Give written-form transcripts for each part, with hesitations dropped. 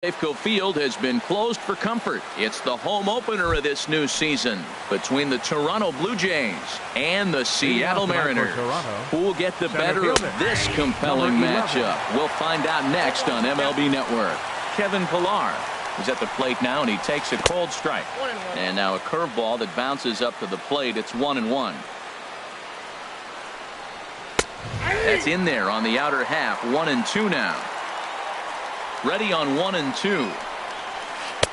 Safeco Field has been closed for comfort. It's the home opener of this new season between the Toronto Blue Jays and the Seattle Mariners. Who will get the better of this compelling matchup? We'll find out next on MLB Network. Kevin Pillar is at the plate now, and he takes a cold strike. And now a curveball that bounces up to the plate. It's 1-1. That's in there on the outer half. 1-2 now. Ready on 1-2.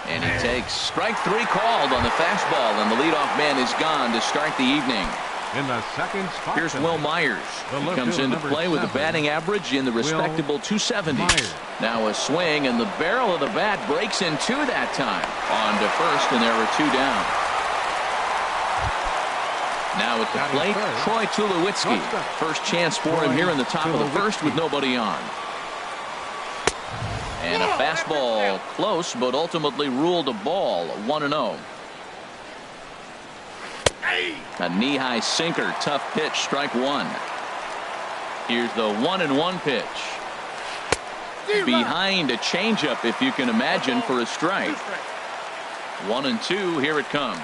And he takes strike three called on the fastball, and the leadoff man is gone to start the evening. In the second spot, here's Will Myers. He comes into play with a batting average in the respectable 270s. Now a swing, and the barrel of the bat breaks in two that time. On to first, and there are two down. Now at the plate, Troy Tulowitzki. First chance for him here in the top of the first with nobody on. And a fastball close, but ultimately ruled a ball. 1-0. A knee-high sinker, tough pitch, strike one. Here's the 1-1 pitch. Behind a changeup, if you can imagine, for a strike. 1-2, here it comes.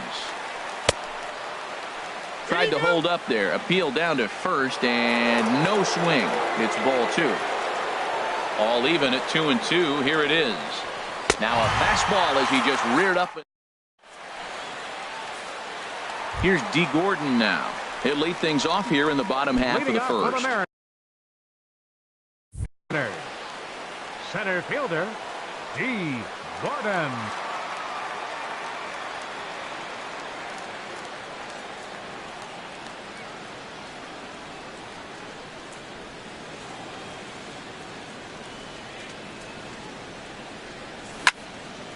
Tried to hold up there, appeal down to first, and no swing. It's ball two. All even at 2-2. Here it is. Now a fastball as he just reared up. Here's D. Gordon now. He'll lead things off here in the bottom half of the first. Center fielder, D. Gordon.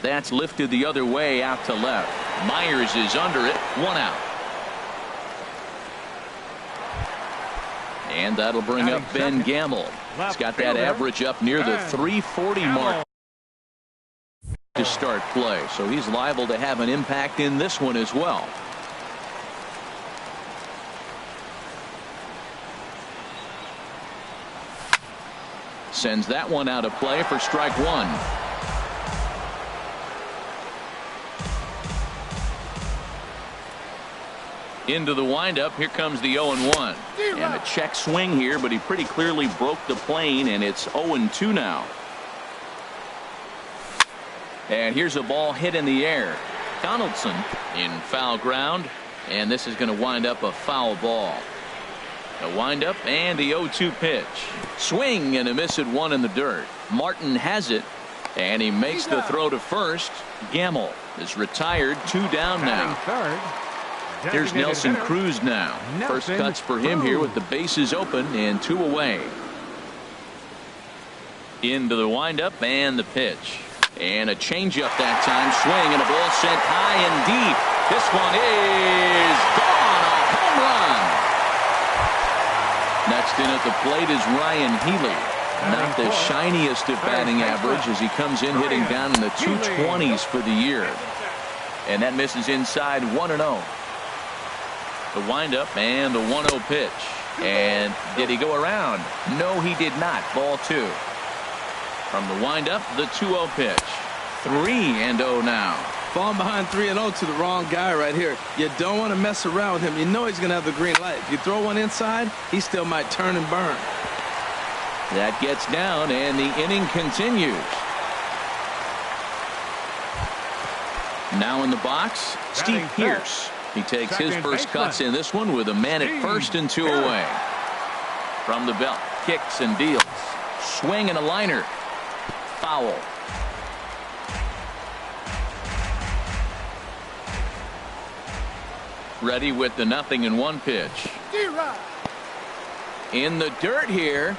That's lifted the other way out to left. Myers is under it. One out. And that'll bring up Ben Gamble. He's got that average up near the 340 mark to start play. So he's liable to have an impact in this one as well. Sends that one out of play for strike one. Into the windup. Here comes the 0-1. And a check swing here, but he pretty clearly broke the plane, and it's 0-2 now. And here's a ball hit in the air. Donaldson in foul ground, and this is going to wind up a foul ball. A windup and the 0-2 pitch. Swing and a miss at one in the dirt. Martin has it, and he makes the throw to first. Gamble is retired. Two down now. Here's Nelson Cruz now. First cuts for him here with the bases open and two away. Into the windup and the pitch. And a changeup that time. Swing and a ball sent high and deep. This one is gone. A home run. Next in at the plate is Ryan Healy. Not the shiniest of batting average as he comes in hitting down in the 220s for the year. And that misses inside. 1-0. The windup and the 1-0 pitch. And did he go around? No, he did not. Ball two. From the windup, the 2-0 pitch. 3-0 now. Falling behind 3-0 to the wrong guy right here. You don't want to mess around with him. You know he's going to have the green light. If you throw one inside, he still might turn and burn. That gets down, and the inning continues. Now in the box, Steve Pearce. He takes his first cuts in this one with a man at first and two away. From the belt, kicks and deals. Swing and a liner. Foul. Ready with the 0-1 pitch. In the dirt here.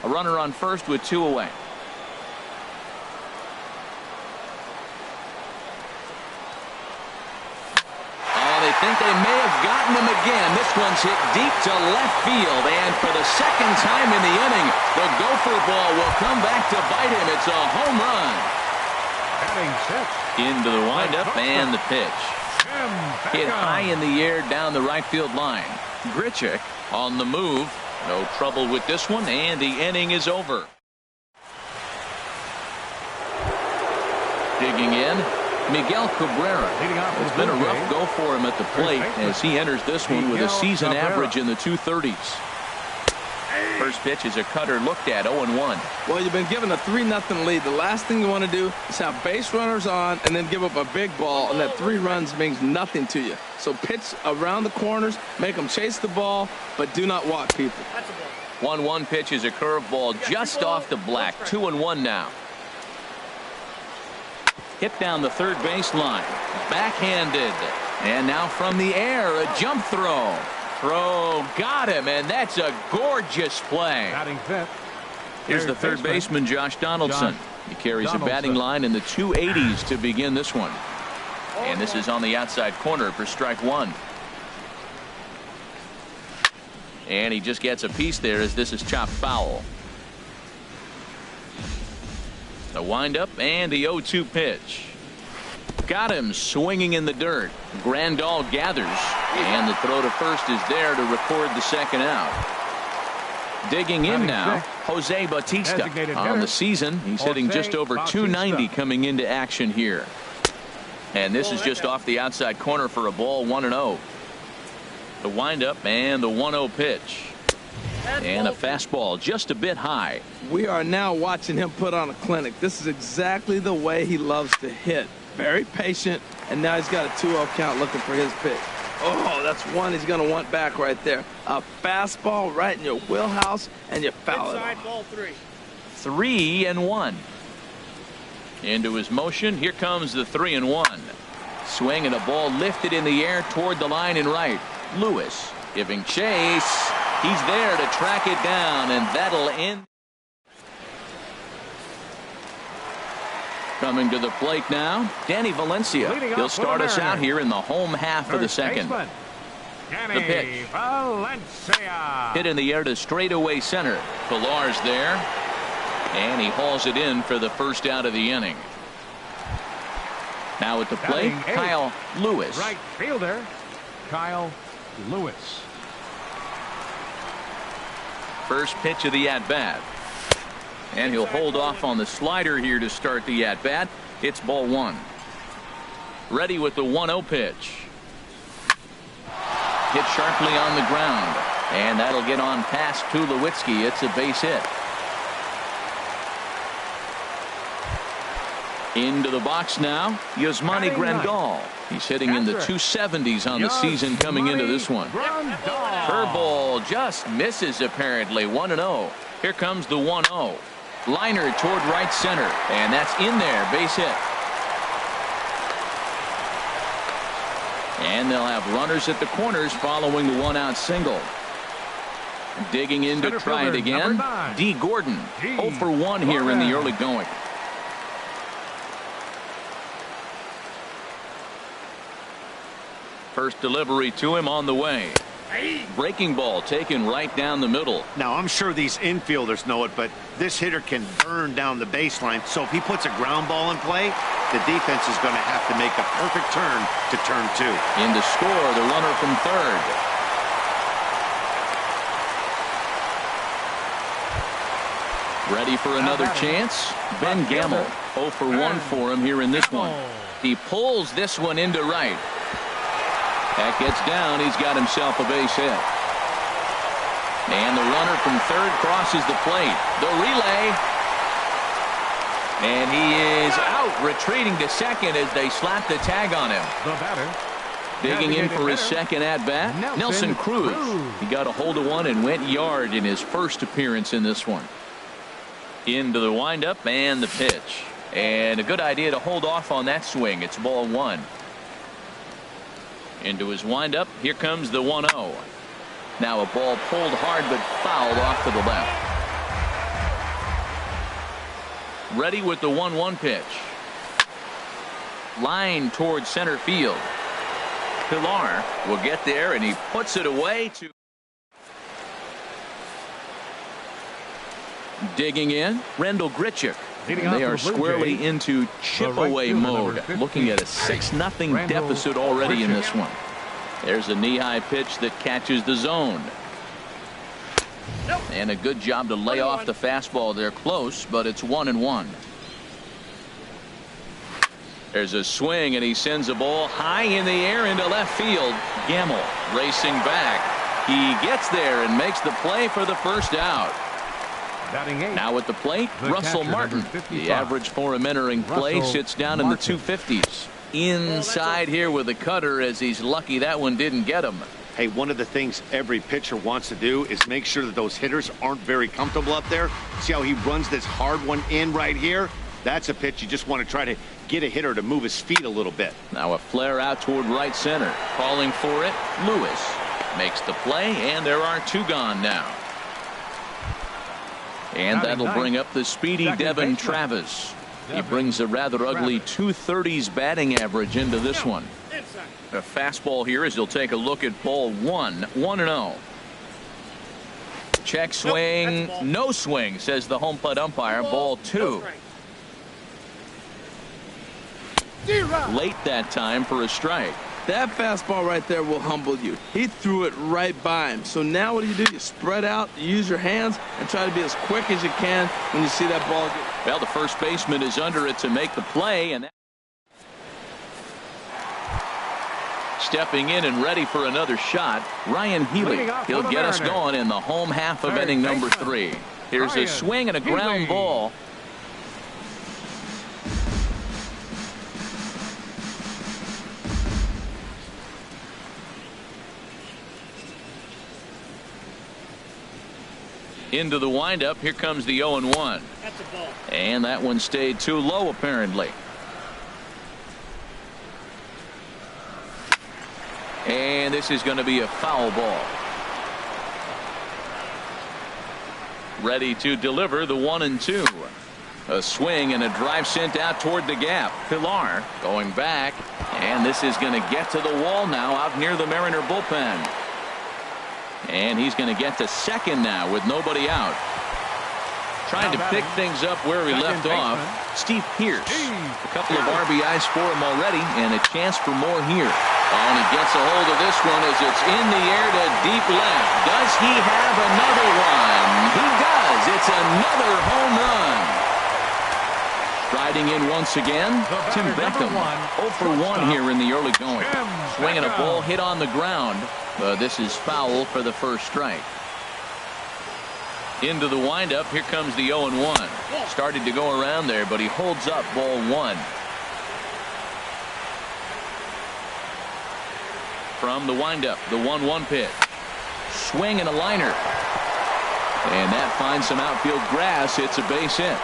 A runner on first with two away. Think they may have gotten him again. This one's hit deep to left field, and for the second time in the inning, the gopher ball will come back to bite him. It's a home run. Into the windup and the pitch. Hit high in the air down the right field line. Grichuk on the move. No trouble with this one, and the inning is over. Digging in, Miguel Cabrera. It's been a rough go for him at the plate as he enters this one with a season average in the 230s. First pitch is a cutter looked at, 0-1. Well, you've been given a 3-0 lead. The last thing you want to do is have base runners on and then give up a big ball, and that 3 runs means nothing to you. So pitch around the corners, make them chase the ball, but do not walk people. 1-1 pitch is a curveball just off the black. 2-1 now. Hit down the third baseline. Backhanded. And now from the air, a jump throw. Throw got him, and that's a gorgeous play. Here's the third baseman, Josh Donaldson. He carries a batting line in the 280s to begin this one. And this is on the outside corner for strike one. And he just gets a piece there as this is chopped foul. The windup and the 0-2 pitch. Got him swinging in the dirt. Grandal gathers, and the throw to first is there to record the second out. Digging in now, Jose Bautista. On the season, he's hitting just over 290 coming into action here. And this is just off the outside corner for a ball, 1-0. The windup and the 1-0 pitch. And a fastball just a bit high. We are now watching him put on a clinic. This is exactly the way he loves to hit. Very patient, and now he's got a 2-0 count looking for his pitch. Oh, that's one he's going to want back right there. A fastball right in your wheelhouse, and you foul it off. Ball 3. 3-1. Into his motion. Here comes the 3-1. Swing and a ball lifted in the air toward the line and right. Lewis giving chase. He's there to track it down, and that'll end. Coming to the plate now, Danny Valencia. He'll start us out here in the home half of the second. The pitch. Hit in the air to straightaway center. Pilar's there, and he hauls it in for the first out of the inning. Now at the plate, Kyle Lewis. Right fielder, Kyle Lewis. First pitch of the at-bat. And he'll hold off on the slider here to start the at-bat. It's ball 1. Ready with the 1-0 pitch. Hit sharply on the ground. And that'll get on past Tulowitzki. It's a base hit. Into the box now, Yasmani Grandal. He's hitting in the 270s on the season coming into this one. Curveball just misses apparently. 1-0. Here comes the 1-0. Liner toward right center, and that's in there. Base hit. And they'll have runners at the corners following the 1-out single. Digging in to try it again. D. Gordon. 0 for 1 here in the early going. First delivery to him on the way. Breaking ball taken right down the middle. Now, I'm sure these infielders know it, but this hitter can burn down the baseline. So if he puts a ground ball in play, the defense is going to have to make a perfect turn to turn 2. In to score, the runner from third. Ready for another chance? Ben Gamble. 0 for 1 for him here in this one. He pulls this one into right. That gets down. He's got himself a base hit. And the runner from third crosses the plate. The relay. And he is out, retreating to second as they slap the tag on him. The batter. Digging in for his second at-bat, Nelson Cruz. He got a hold of one and went yard in his first appearance in this one. Into the windup and the pitch. And a good idea to hold off on that swing. It's ball 1. Into his windup. Here comes the 1-0. Now a ball pulled hard but fouled off to the left. Ready with the 1-1 pitch. Line towards center field. Pilar will get there, and he puts it away. To digging in, Rendell Grichuk. They are squarely into chip-away mode, looking at a 6-0 deficit already in this one. There's a knee-high pitch that catches the zone. And a good job to lay off the fastball there close, but it's 1-1. There's a swing, and he sends a ball high in the air into left field. Gamble racing back. He gets there and makes the play for the first out. Batting eighth. Now at the plate, The Russell catcher, Martin. number 55. The average for him entering play Russell sits down in the Martin. 250s. Inside here with a cutter, as he's lucky that one didn't get him. Hey, one of the things every pitcher wants to do is make sure that those hitters aren't very comfortable up there. See how he runs this hard one in right here? That's a pitch you just want to try to get a hitter to move his feet a little bit. Now a flare out toward right center. Calling for it, Lewis makes the play, and there are two gone now. And that'll bring up the speedy Second Devin baseman. Travis. He brings a rather ugly 230s batting average into this one. A fastball here as he'll take a look at ball 1-0. Check swing, no swing, says the home plate umpire. Ball 2. Late that time for a strike. That fastball right there will humble you. He threw it right by him. So now what do? You spread out, you use your hands, and try to be as quick as you can when you see that ball get. Well, the first baseman is under it to make the play, and stepping in and ready for another shot, Ryan Healy. Leading off He'll for the get us Mariners. going in the home half of Third inning number baseman, 3. Here's a Ryan swing and a ground Healy. ball. Into the windup. Here comes the 0-1. And that one stayed too low, apparently. And this is going to be a foul ball. Ready to deliver the 1-2. A swing and a drive sent out toward the gap. Pilar going back. And this is going to get to the wall now out near the Mariner bullpen. And he's going to get to second now with nobody out. Trying to pick things up where he left off. Steve Pearce. A couple of RBIs for him already, and a chance for more here. Oh, and he gets a hold of this one as it's in the air to deep left. Does he have another one? He does. It's another home run. Striding in once again, Tim Beckham. 0 for 1 here in the early going. Swinging a ball hit on the ground. This is foul for the first strike. Into the windup. Here comes the 0-1. Started to go around there, but he holds up ball 1. From the windup, the 1-1 pitch. Swing and a liner. And that finds some outfield grass. It's a base hit.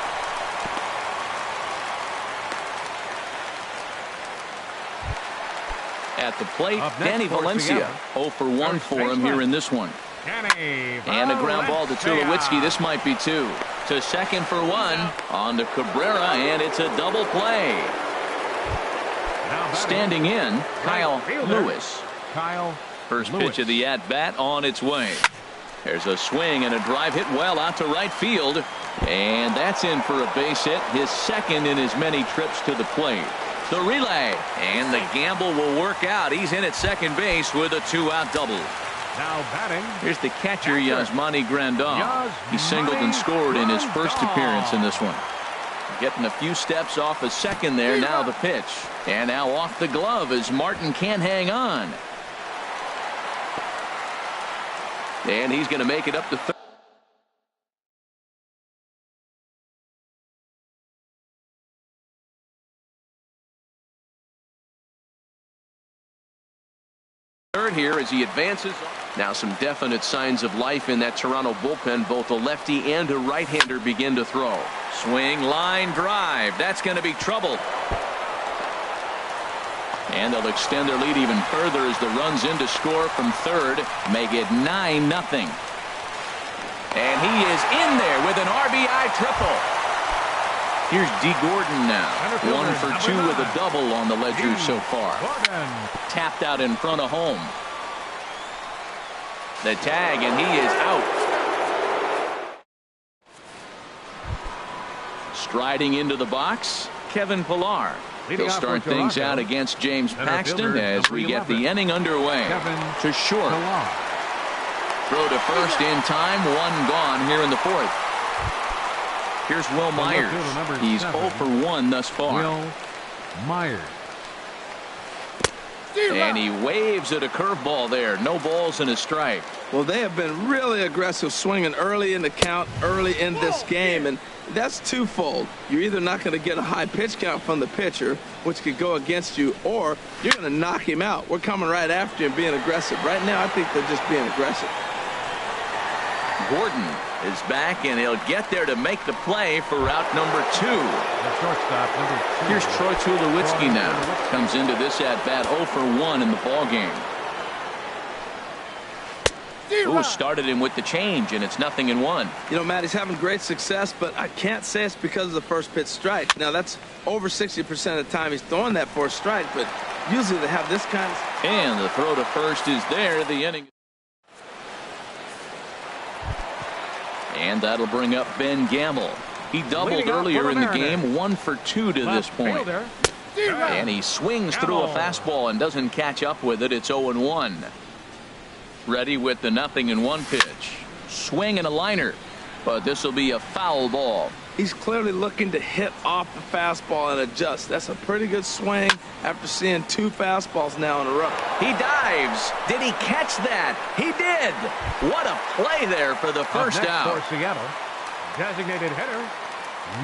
At the plate, Danny Valencia. 0 for 1 for him here in this one. And a ground ball to Tulowitzki. This might be 2. To second for 1. On to Cabrera, and it's a double play. Standing in, Kyle Lewis. First pitch of the at-bat on its way. There's a swing and a drive hit well out to right field. And that's in for a base hit. His second in his many trips to the plate. The relay, and the gamble will work out. He's in at second base with a 2-out double. Now batting. Here's the catcher, Yasmani Grandal. He singled and scored in his first appearance in this one. Getting a few steps off a second there. Now the pitch. And now off the glove as Martin can't hang on. And he's going to make it up to third. Here as he advances. Now some definite signs of life in that Toronto bullpen. Both a lefty and a right-hander begin to throw. Swing, line, drive. That's going to be trouble. And they'll extend their lead even further as the runs in to score from third. Make it 9-0. And he is in there with an RBI triple. Here's D. Gordon now. 1 for 2 with a double on the ledger so far. Tapped out in front of home. The tag, and he is out. Striding into the box, Kevin Pilar. He'll start things out against James Paxton as we get the inning underway. To short. Throw to first in time. 1 gone here in the 4th. Here's Will Myers. He's 0 for 1 thus far. Myers. And he waves at a curveball there. No balls and a strike. Well, they have been really aggressive swinging early in the count, early in this game, and that's twofold. You're either not going to get a high pitch count from the pitcher, which could go against you, or you're going to knock him out. We're coming right after you and being aggressive. Right now, I think they're just being aggressive. Gordon is back, and he'll get there to make the play for route number 2. The shortstop, number 2. Here's Troy Tulowitzki now. Comes into this at-bat 0 for 1 in the ballgame. Ooh, started him with the change, and it's 0-1. You know, Matt, he's having great success, but I can't say it's because of the first pitch strike. Now, that's over 60% of the time he's throwing that for a strike, but usually they have this kind of... And the throw to first is there. The inning. And that'll bring up Ben Gamble. He doubled earlier in the game, 1 for 2 to this point. And he swings through a fastball and doesn't catch up with it. It's 0-1. Ready with the 0-1 pitch. Swing and a liner, but this will be a foul ball. He's clearly looking to hit off the fastball and adjust. That's a pretty good swing after seeing 2 fastballs now in a row. He dives. Did he catch that? He did. What a play there for the first out. For Seattle, designated hitter,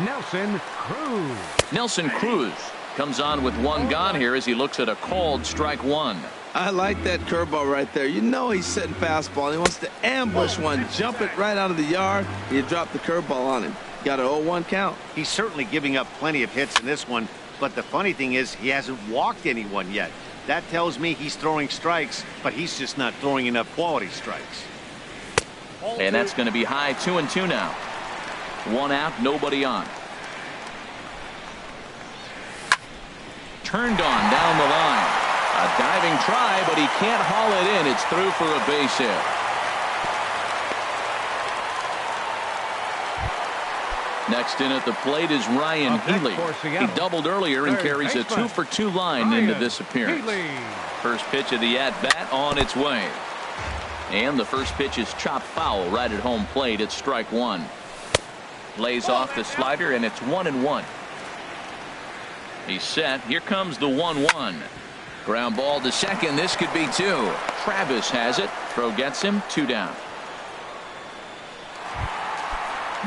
Nelson Cruz. Nelson Cruz comes on with 1 gone here as he looks at a called strike 1. I like that curveball right there. You know he's setting fastball, and he wants to ambush one, jump it right out of the yard, and you drop the curveball on him. Got an 0-1 count. He's certainly giving up plenty of hits in this one, but the funny thing is he hasn't walked anyone yet. That tells me he's throwing strikes, but he's just not throwing enough quality strikes. And that's going to be high, 2-2 now. 1 out, nobody on. Turned on down the line. A diving try, but he can't haul it in. It's through for a base hit. Next in at the plate is Ryan Healy. He doubled earlier and carries a 2 for 2 line into this appearance. First pitch of the at-bat on its way. And the first pitch is chopped foul right at home plate. It's strike 1. Lays off the slider, and it's 1-1. He's set. Here comes the 1-1. Ground ball to second. This could be 2. Travis has it. Throw gets him. 2 down.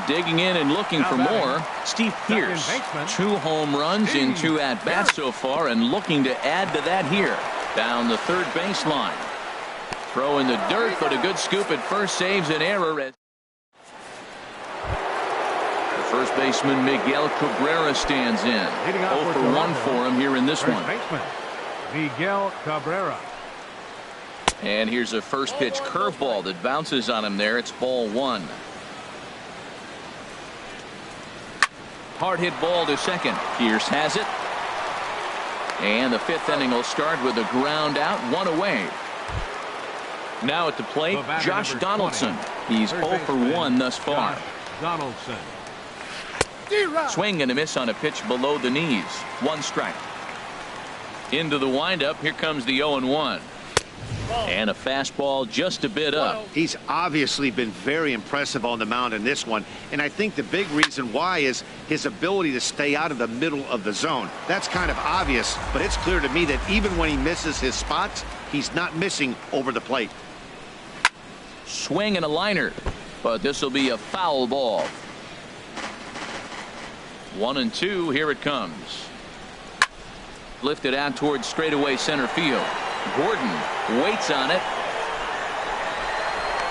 Digging in and looking for more, Steve Pearce. 2 home runs in 2 at-bats so far, and looking to add to that here. Down the third baseline. Throw in the dirt, but a good scoop at first saves an error. The first baseman, Miguel Cabrera, stands in. 0 for 1 for him here in this one. Miguel Cabrera. And here's a first pitch curveball that bounces on him there. It's ball 1. Hard hit ball to second. Pearce has it. And the 5th inning will start with a ground out, 1 away. Now at the plate, Josh Donaldson. He's 0 for 1 thus far. Donaldson. Swing and a miss on a pitch below the knees. 1 strike. Into the windup. Here comes the 0-1. And a fastball just a bit up. He's obviously been very impressive on the mound in this one, and I think the big reason why is his ability to stay out of the middle of the zone. That's kind of obvious, but it's clear to me that even when he misses his spots, he's not missing over the plate. Swing and a liner, but this will be a foul ball. 1-2. Here it comes. Lifted out towards straightaway center field. Gordon waits on it.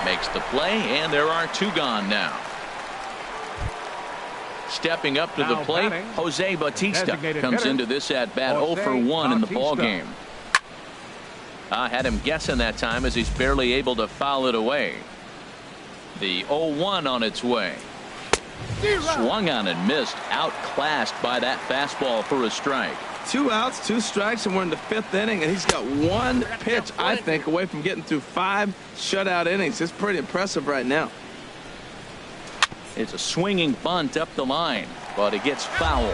Makes the play, and there are 2 gone now. Stepping up to the plate, Jose Bautista comes into this at-bat 0 for 1 in the ballgame. I had him guessing that time as he's barely able to foul it away. The 0-1 on its way. Swung on and missed. Outclassed by that fastball for a strike. 2 outs, 2 strikes, and we're in the 5th inning, and he's got 1 pitch, I think, away from getting through 5 shutout innings. It's pretty impressive right now. It's a swinging bunt up the line, but it gets foul.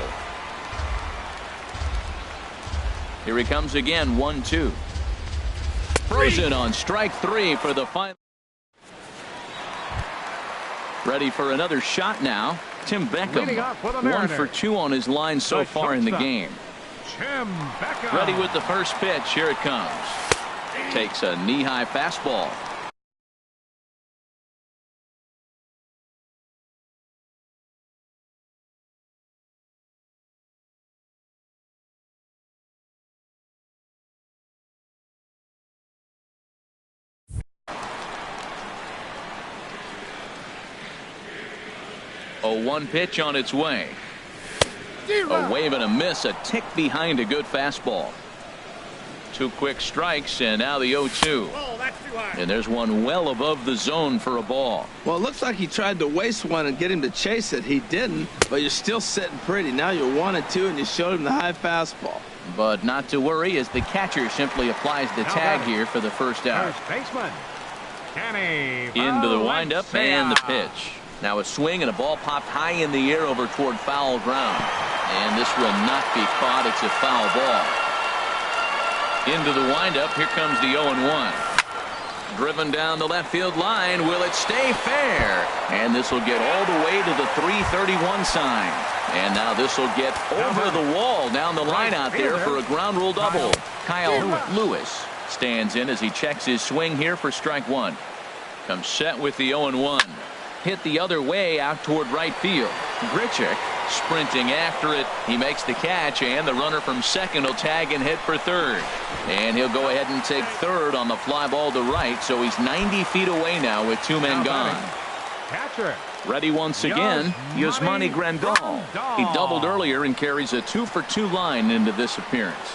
Here he comes again, 1-2. Frozen on strike 3 for the final. Ready for another shot now. Tim Beckham, 1 for 2 on his line so far in the game. Jim Beckham. Ready with the first pitch. Here it comes. Takes a knee-high fastball. A 1 pitch on its way. A wave and a miss, a tick behind a good fastball. 2 quick strikes, and now the 0-2. And there's one well above the zone for a ball. Well, it looks like he tried to waste one and get him to chase it. He didn't, but you're still sitting pretty. Now you're 1-2, and you showed him the high fastball. But not to worry, as the catcher simply applies the tag here for the first out. First baseman, Kenny Into the windup Valencia. and the pitch. Now a swing and a ball popped high in the air over toward foul ground. And this will not be caught. It's a foul ball. Into the windup. Here comes the 0-1. Driven down the left field line. Will it stay fair? And this will get all the way to the 331 sign. And now this will get over the wall down the line out there for a ground rule double. Kyle Lewis stands in as he checks his swing here for strike 1. Comes set with the 0-1. Hit the other way out toward right field. Grichuk sprinting after it. He makes the catch, and the runner from second will tag and hit for third. And he'll go ahead and take third on the fly ball to right, so he's 90 feet away now with 2 men gone. Catcher. Ready once again, Yasmani Grandal. He doubled earlier and carries a 2-for-2 line into this appearance.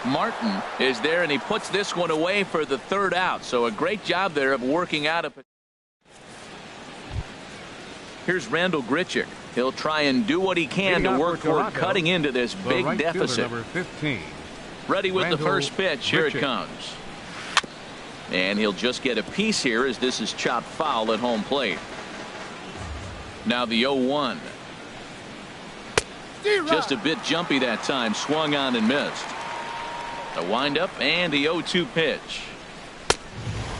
Martin is there, and he puts this one away for the third out, so a great job there of working out a. Here's Randall Grichuk. He'll try and do what he can to work toward cutting into this big deficit. Number 15. Ready with the Randall first pitch. Here it Grichuk. comes. And he'll just get a piece here as this is chopped foul at home plate. Now the 0-1. Just a bit jumpy that time. Swung on and missed. A windup and the 0-2 pitch.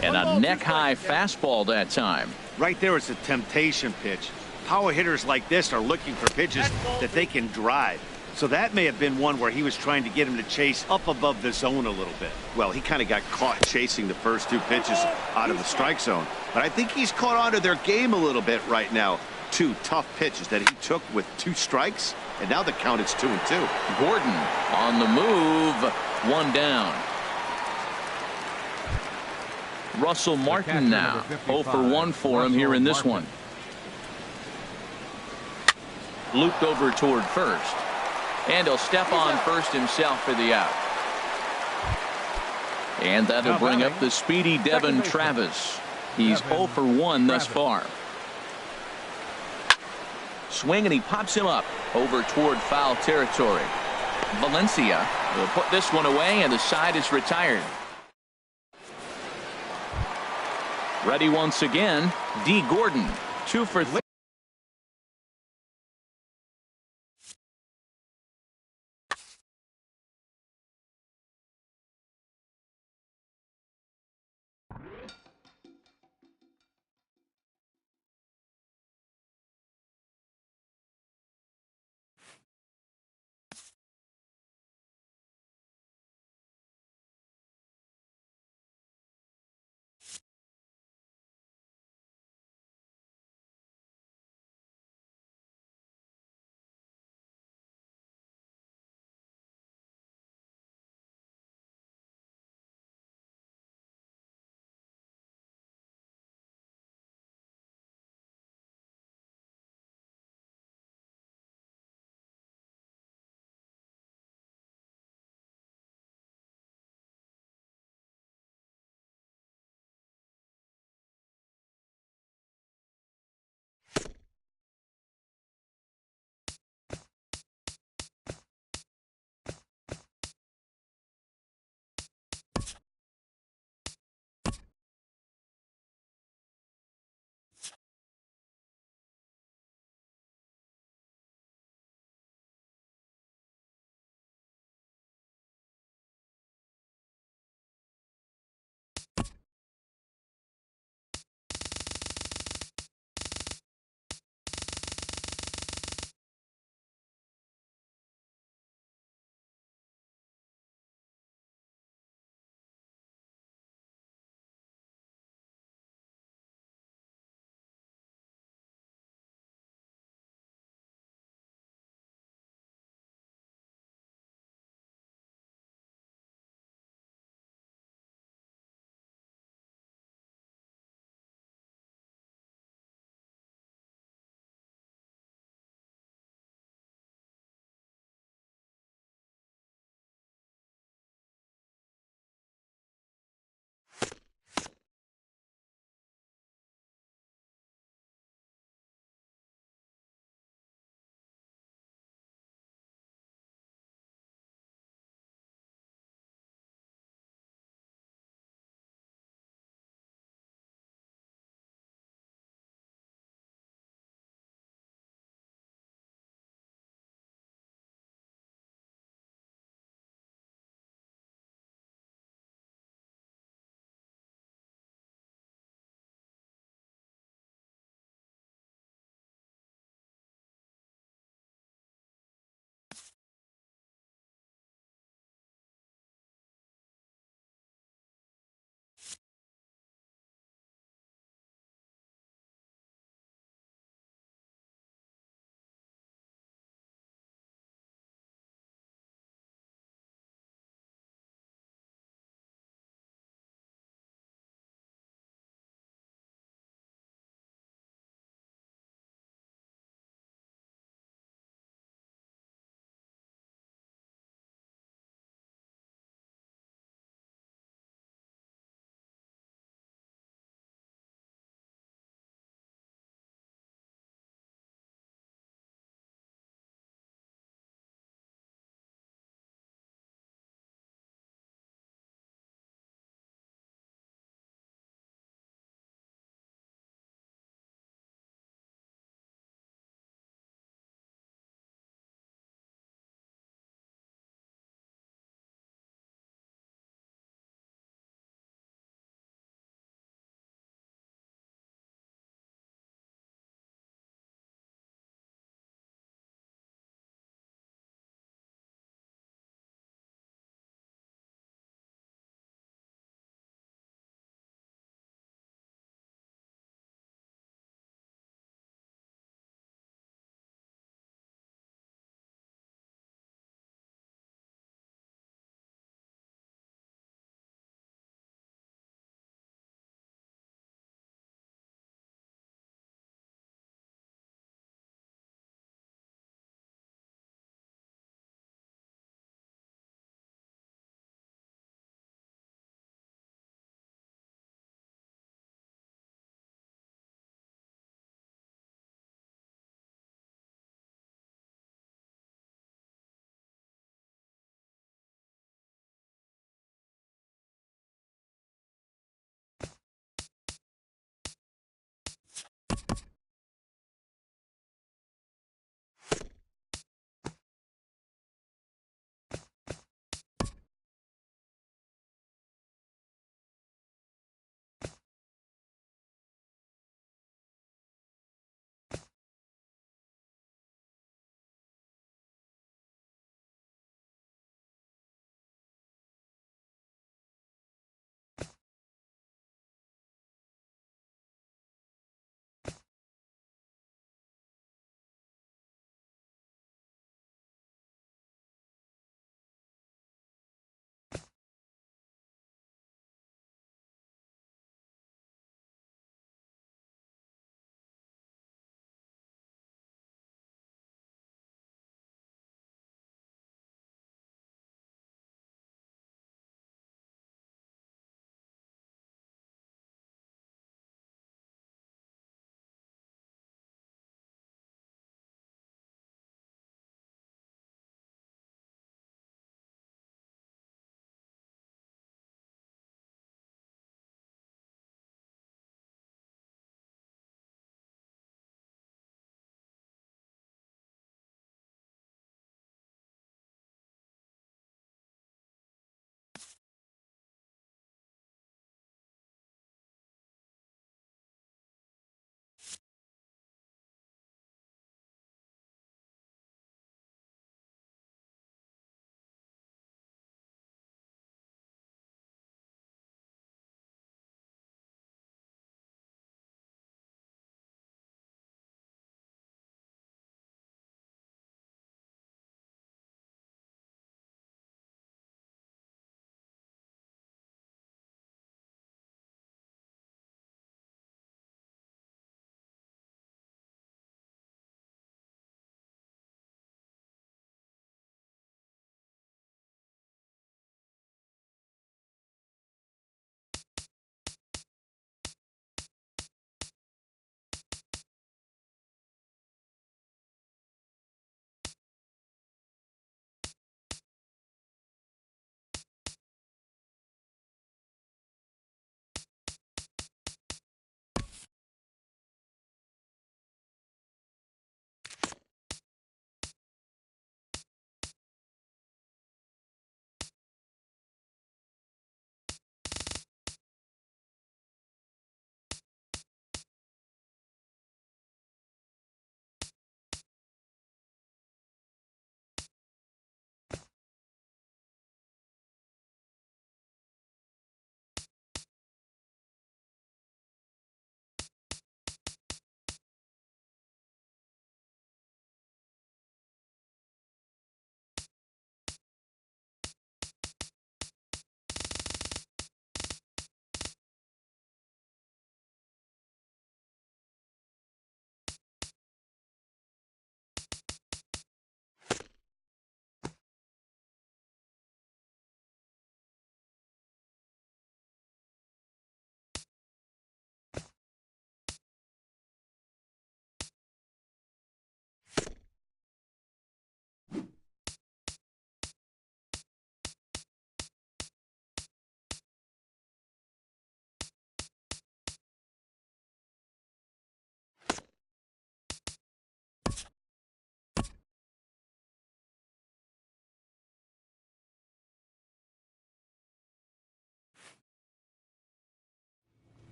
And a neck-high fastball that time. Right there is a temptation pitch. Power hitters like this are looking for pitches that they can drive. So that may have been one where he was trying to get him to chase up above the zone a little bit. Well, he kind of got caught chasing the first 2 pitches out of the strike zone. But I think he's caught on to their game a little bit right now. 2 tough pitches that he took with 2 strikes, and now the count is 2-2. Gordon on the move. 1 down. Russell Martin now 0 for 1 for him here in this one. Looped over toward first, and he'll step on first himself for the out. And that'll bring up the speedy Devin Travis. He's 0 for 1 thus far. Swing, and he pops him up over toward foul territory. Valencia will put this one away, and the side is retired. Ready once again, D. Gordon, 2 for 3.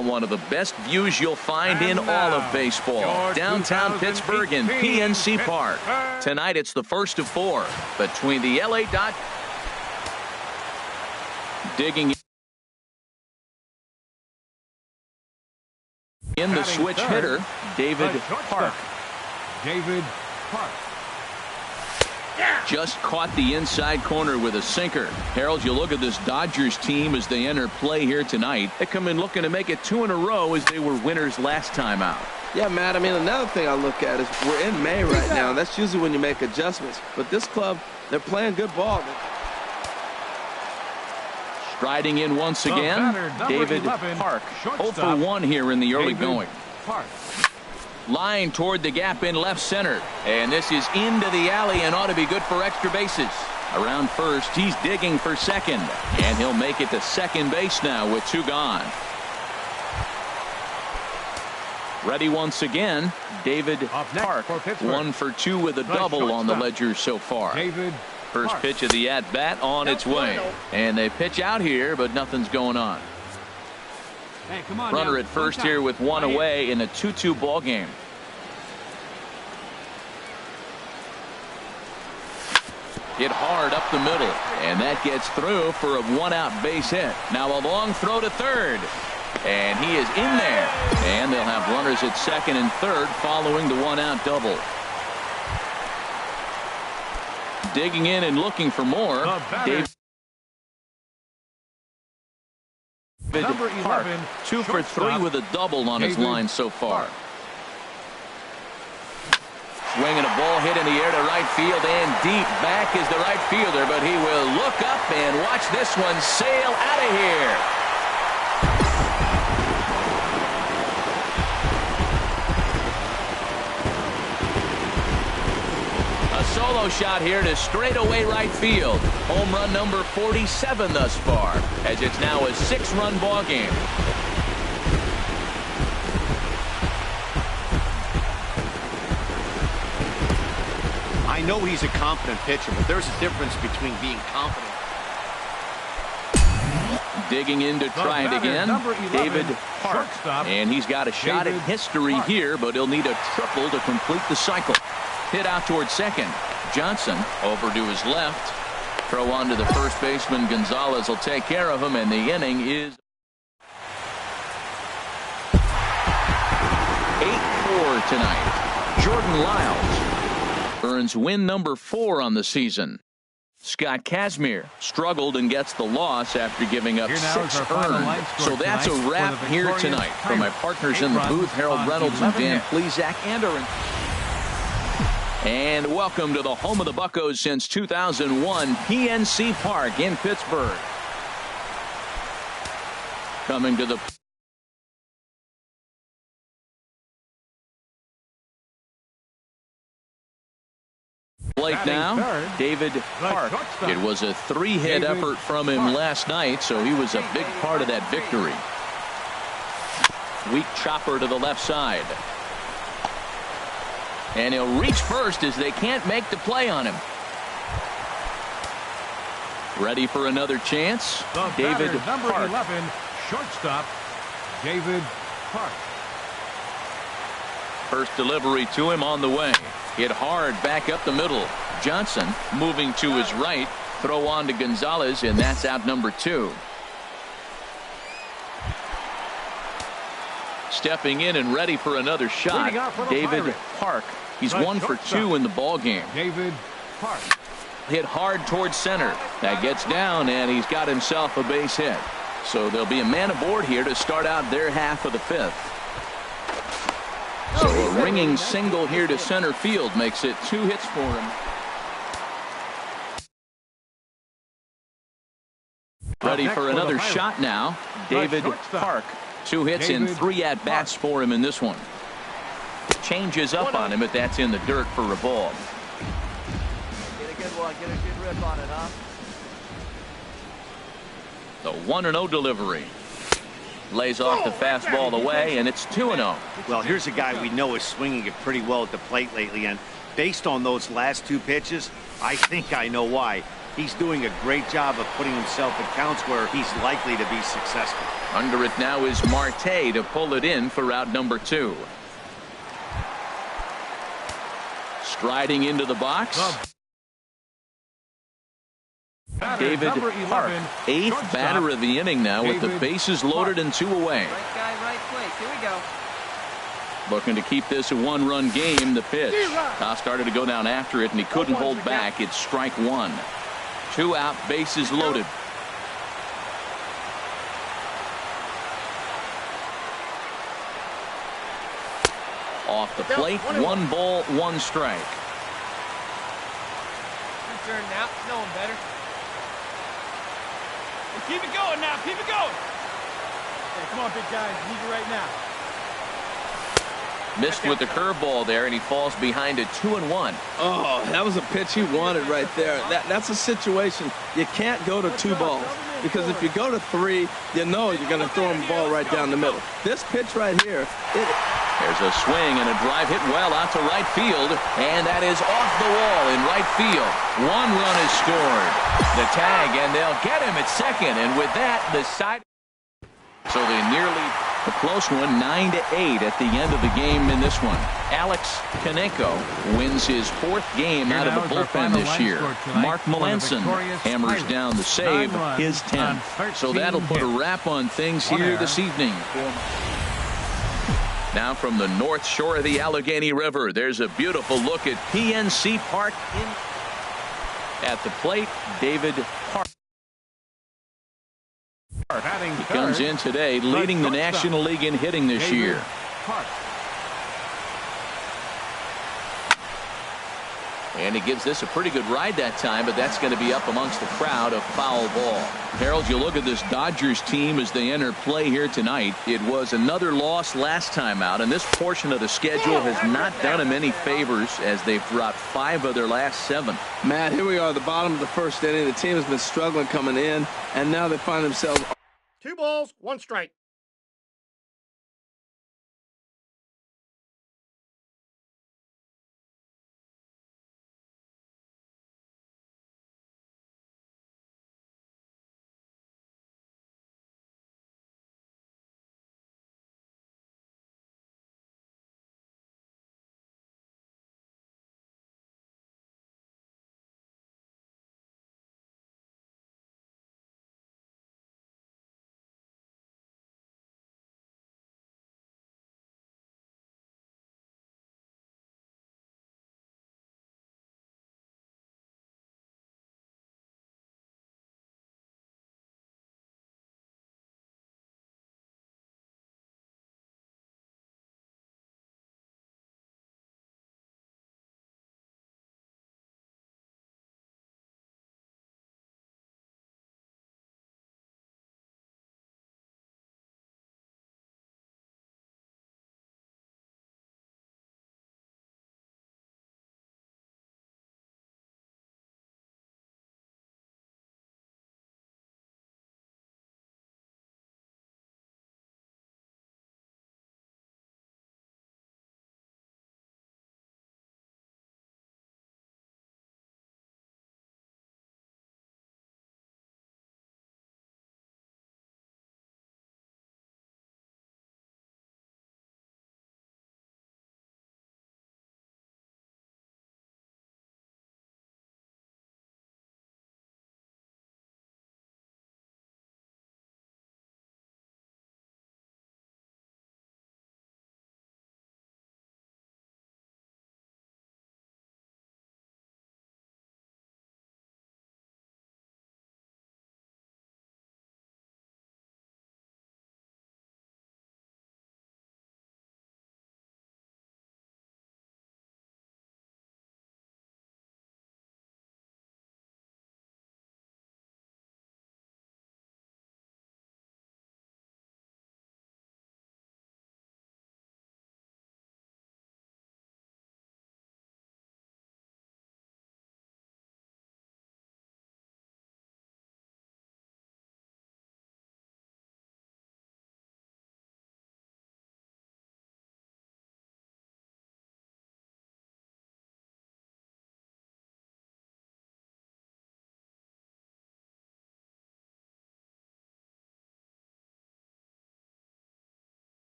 now one of the best views you'll find in all of baseball. Downtown Pittsburgh in PNC Park. Tonight it's the first of 4 between the LA Dodgers. Digging in the switch hitter, David Park. David Park. Just caught the inside corner with a sinker. Harold, you look at this Dodgers team as they enter play here tonight. They come in looking to make it 2 in a row as they were winners last time out. Yeah, Matt, I mean, another thing I look at is we're in May right now. That's usually when you make adjustments. But this club, they're playing good ball. Striding in once again, David Park. 0 for 1 here in the early going. Park. Line toward the gap in left center. And this is into the alley and ought to be good for extra bases. Around first, he's digging for second. And he'll make it to second base now with 2 gone. Ready once again, David Park. 1 for 2 with a double on the ledger so far. David First pitch of the at-bat on its way. And they pitch out here, but nothing's going on. Hey, come on Runner now. at first One here time. with 1 away in a 2-2 ball game. Hit hard up the middle, and that gets through for a 1-out base hit. Now a long throw to third, and he is in there. And they'll have runners at second and third following the 1-out double. Digging in and looking for more, David Park, 2 for 3 with a double on his line so far. Swinging a ball hit in the air to right field and deep. Back is the right fielder, but he will look up and watch this one sail out of here. A solo shot here to straightaway right field. Home run number 47 thus far, as it's now a 6-run ball game. I know he's a confident pitcher, but there's a difference between being confident. Digging in to try it again, David Park. And he's got a shot at history here, but he'll need a triple to complete the cycle. Hit out towards second. Johnson over to his left. Throw on to the first baseman. Gonzalez will take care of him, and the inning is 8-4 tonight. Jordan Lyles earns win number 4 on the season. Scott Kazmir struggled and gets the loss after giving up 6 earned. So that's a wrap here tonight. For my partners in the booth, Harold Reynolds and Dan Plesac, and welcome to the home of the Buccos since 2001, PNC Park in Pittsburgh. Coming to the plate now, David Park. It was a 3-hit effort from him last night, so he was a big part of that victory. Weak chopper to the left side. And he'll reach first as they can't make the play on him. Ready for another chance? David number Park. 11, shortstop, David Park. First delivery to him on the way. Hit hard back up the middle. Johnson moving to his right. Throw on to Gonzalez, and that's out number 2. Stepping in and ready for another shot, David Park. He's 1 for 2 in the ball game. David Park. Hit hard towards center. That gets down, and he's got himself a base hit. So there'll be a man aboard here to start out their half of the 5th. So a ringing single here to center field makes it 2 hits for him. Ready for another shot now, David Park. 2 hits and 3 at-bats for him in this one. Changes up on him, but that's in the dirt for a ball. Get a good one. Get a good rip on it, huh? The 1-0 delivery. Lays off the fastball away, and it's 2-0. Well, here's a guy we know is swinging it pretty well at the plate lately, and based on those last 2 pitches, I think I know why. He's doing a great job of putting himself in counts where he's likely to be successful. Under it now is Marte to pull it in for out number 2. Striding into the box. David Park, 8th batter of the inning now with the bases loaded and 2 away. Right guy, right place. Here we go. Looking to keep this a 1-run game. The pitch. Started to go down after it, and he couldn't hold back. It's strike 1. 2 out, bases loaded. Off the plate, 1 ball, 1 strike. Your turn now. No one better. Keep it going now. Keep it going. Hey, come on, big guy. Need you right now. Missed with the curveball there, and he falls behind a 2-1. Oh, that was a pitch he wanted right there. That's a situation you can't go to 2 balls, because if you go to 3, you know you're going to throw him a ball right down the middle. This pitch right here, there's a swing and a drive hit well out to right field, and that is off the wall in right field. 1 run is scored. The tag, and they'll get him at second, and with that, the side. So they nearly a close one, 9-8 at the end of the game in this one. Alex Kaneko wins his 4th game out of the bullpen this year. Mark Melanson hammers down the save, his 10th. So that'll put a wrap on things here this evening. Now from the north shore of the Allegheny River, there's a beautiful look at PNC Park. At the plate, David Park. He comes in today leading the National League in hitting this year. And he gives this a pretty good ride that time, but that's going to be up amongst the crowd, a foul ball. Harold, you look at this Dodgers team as they enter play here tonight. It was another loss last time out, and this portion of the schedule has not done them any favors as they've dropped 5 of their last 7. Matt, here we are at the bottom of the 1st inning. The team has been struggling coming in, and now they find themselves 2 balls, 1 strike.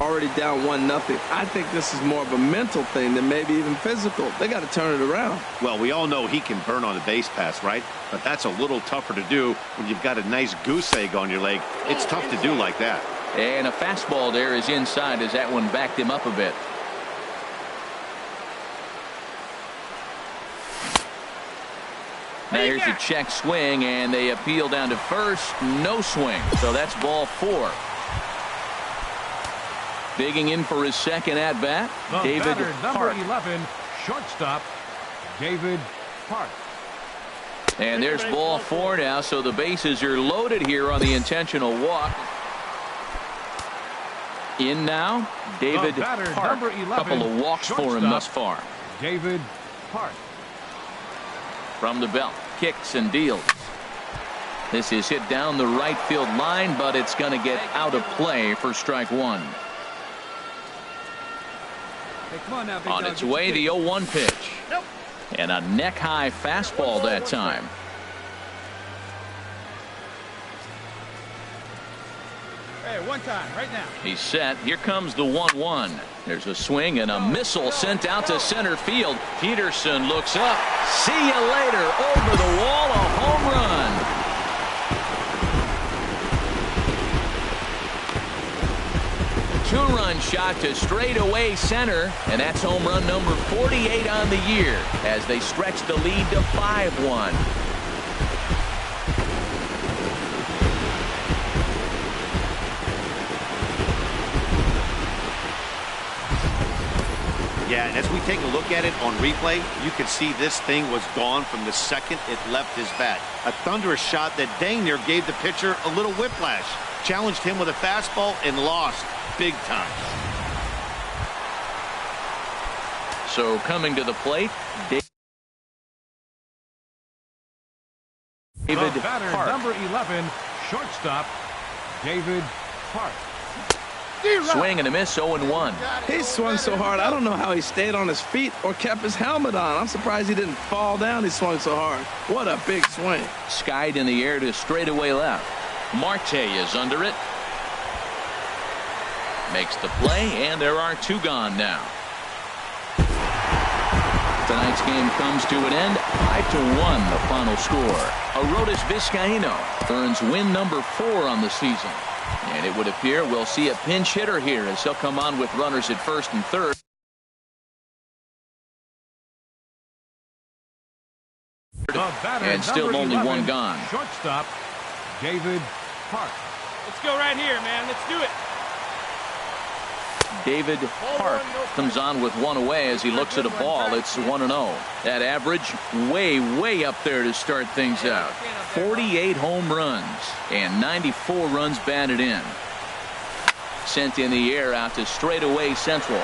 already down 1-0. I think this is more of a mental thing than maybe even physical. They got to turn it around. Well, we all know he can burn on the base pass, right? But that's a little tougher to do when you've got a nice goose egg on your leg. It's tough to do like that. And a fastball there is inside as that one backed him up a bit. Now here's a check swing, and they appeal down to first. No swing. So that's ball 4. Digging in for his second at-bat, David number Hart. 11, shortstop, David Hart. And there's ball 4 now, so the bases are loaded here on the intentional walk. In now, David Hart. Number 11, Couple of walks for him thus far. David Hart. From the belt, kicks and deals. This is hit down the right field line, but it's going to get out of play for strike 1. Hey, come on now, big On dog, its get your way, kick. the 0-1 pitch. And a neck-high fastball that time. Hey, one time, right now. He's set. Here comes the 1-1. There's a swing and a missile sent out to center field. Peterson looks up. See you later. Over the wall, a home run. Two-run shot to straightaway center, and that's home run number 48 on the year as they stretch the lead to 5-1. Yeah, and as we take a look at it on replay, you can see this thing was gone from the second it left his bat. A thunderous shot that dang near gave the pitcher a little whiplash. Challenged him with a fastball and lost big time. So coming to the plate, David The batter, Hart. number 11, shortstop, David Hart. Swing and a miss, 0-1. He swung so hard, I don't know how he stayed on his feet or kept his helmet on. I'm surprised he didn't fall down. He swung so hard. What a big swing. Skied in the air to straightaway left. Marte is under it. Makes the play, and there are 2 gone now. Tonight's game comes to an end. 5-1, the final score. Arodys Vizcaíno earns win number 4 on the season. And it would appear we'll see a pinch hitter here as he'll come on with runners at first and third. The batter, And still number only 11, 1 gone. Shortstop, David Hart. Let's go right here, man. Let's do it. David Hart comes on with 1 away as he looks at a ball. It's 1-0. That average way up there to start things out. 48 home runs and 94 runs batted in. Sent in the air out to straightaway central.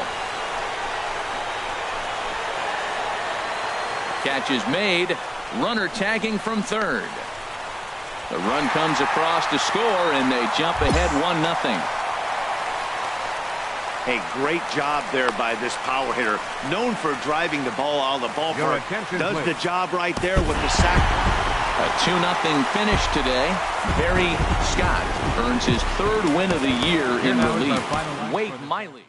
Catch is made. Runner tagging from third. The run comes across to score, and they jump ahead 1-0. Hey, great job there by this power hitter. Known for driving the ball out of the Your ballpark. attention, Does please. the job right there with the sack. A 2-0 finish today. Barry Scott earns his 3rd win of the year in now is the relief. final line Wade for the- Miley.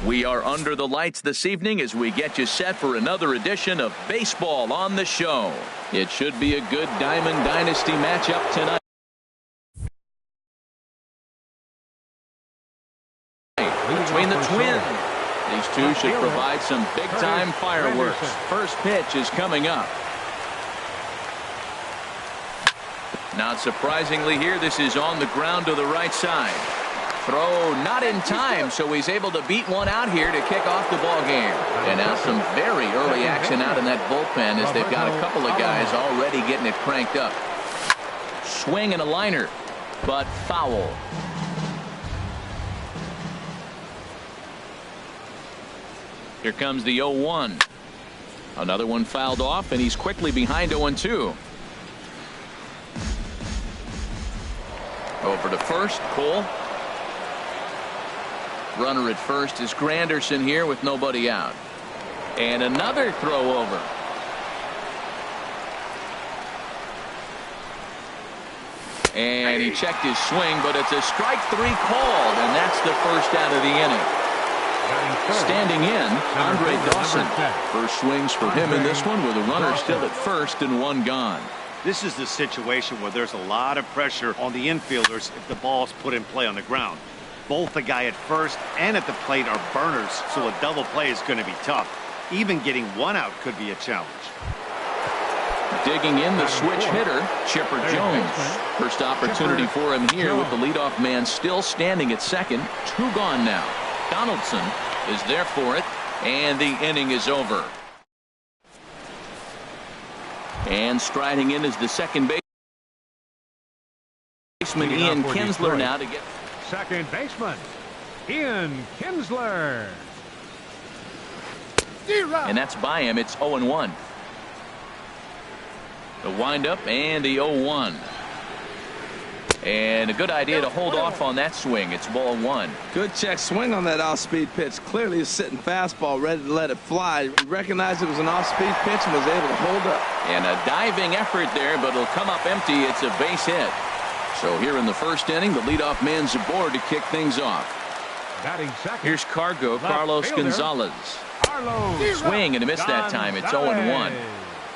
We are under the lights this evening as we get you set for another edition of Baseball on the Show. It should be a good Diamond Dynasty matchup tonight. Between the Twins. These two should provide some big-time fireworks. First pitch is coming up. Not surprisingly here, this is on the ground to the right side. Throw not in time, so he's able to beat one out here to kick off the ball game. And now some very early action out in that bullpen as they've got a couple of guys already getting it cranked up. Swing and a liner, but foul. Here comes the 0-1. Another one fouled off, and he's quickly behind 0-2. Over to first, Cole. Runner at first is Granderson here with nobody out. And another throw over. And he checked his swing, but it's a strike 3 called, and that's the first out of the inning. Standing in, Andre Dawson. First swings for him in this one with a runner still at first and one gone. This is the situation where there's a lot of pressure on the infielders if the ball's put in play on the ground. Both the guy at first and at the plate are burners, so a double play is going to be tough. Even getting one out could be a challenge. Digging in the switch hitter, Chipper Jones. First opportunity for him here with the leadoff man still standing at second. 2 gone now. Donaldson is there for it, and the inning is over. And striding in is the second baseman, Ian Kinsler, now to get. Second baseman, Ian Kinsler. And that's by him. It's 0-1. The windup and the 0-1. And a good idea to hold off on that swing. It's ball 1. Good check swing on that off-speed pitch. Clearly a sitting fastball ready to let it fly. He recognized it was an off-speed pitch and was able to hold up. And a diving effort there, but it'll come up empty. It's a base hit. So here in the first inning, the leadoff man's aboard to kick things off. Here's Carlos Gonzalez. Swing and a miss that time. It's 0-1.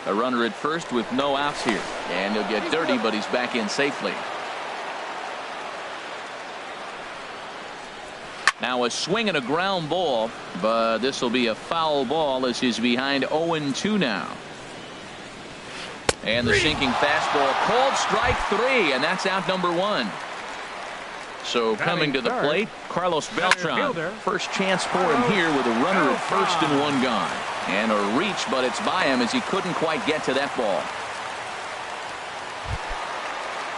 A runner at first with no outs here. And he'll get dirty, but he's back in safely. Now a swing and a ground ball, but this will be a foul ball as he's behind 0-2 now. And the sinking fastball called strike 3, and that's out number 1. So coming to the plate, Carlos Beltran. First chance for him here with a runner at first and 1 gone. And a reach, but it's by him as he couldn't quite get to that ball.